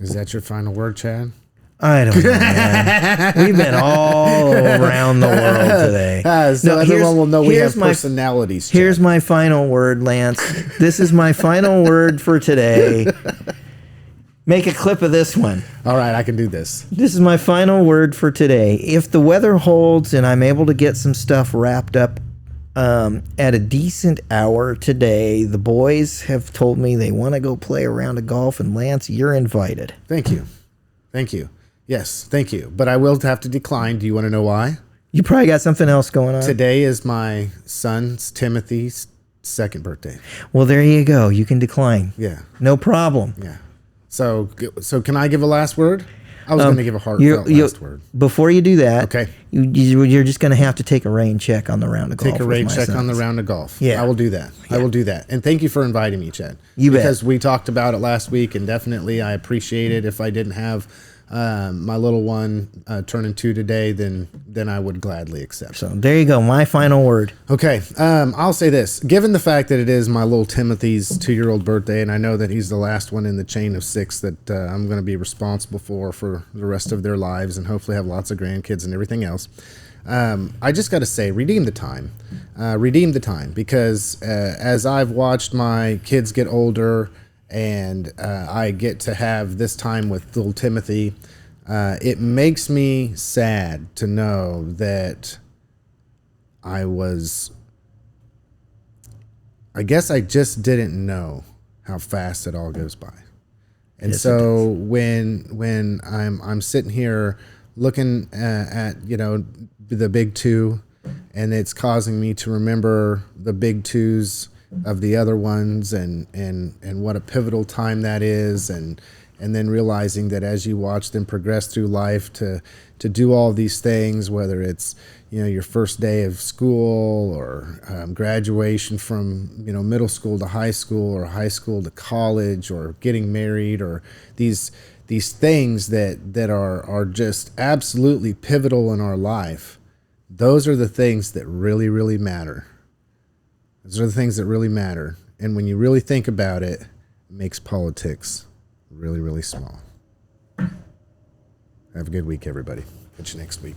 Is that your final word, Chad? I don't know, man. We've been all around the world today. So everyone will know we have personalities. Chad. Here's my final word, Lance. This is my final word for today. Make a clip of this one. All right, I can do this. This is my final word for today. If the weather holds and I'm able to get some stuff wrapped up at a decent hour today, the boys have told me they want to go play a round of golf, and Lance, you're invited. Thank you. Thank you. Yes, thank you. But I will have to decline. Do you want to know why? You probably got something else going on. Today is my son's Timothy's second birthday. Well, there you go. You can decline. Yeah. No problem. Yeah. So can I give a last word? I was going to give a heartfelt last word. Before you do that, okay, you're just going to have to take a rain check on the round of golf. Take a rain check on the round of golf. Yeah. I will do that. Yeah. I will do that. And thank you for inviting me, Chad. You bet. Because we talked about it last week, and definitely I appreciate it. If I didn't have my little one turning 2 today, then I would gladly accept. So there you go. My final word. Okay. I'll say this. Given the fact that it is my little Timothy's 2-year-old birthday, and I know that he's the last one in the chain of 6 that I'm going to be responsible for the rest of their lives, and hopefully have lots of grandkids and everything else. I just got to say, redeem the time. Redeem the time, because as I've watched my kids get older, and I get to have this time with little Timothy, it makes me sad to know that I guess I just didn't know how fast it all goes by. And yes, so when I'm sitting here looking at the big 2, and it's causing me to remember the big 2s of the other ones, and what a pivotal time that is, and then realizing that as you watch them progress through life to do all these things, whether it's your first day of school, or graduation from middle school to high school, or high school to college, or getting married, or these these things that are just absolutely pivotal in our life, those are the things that really, really matter. Those are the things that really matter. And when you really think about it, it makes politics really, really small. Have a good week, everybody. Catch you next week.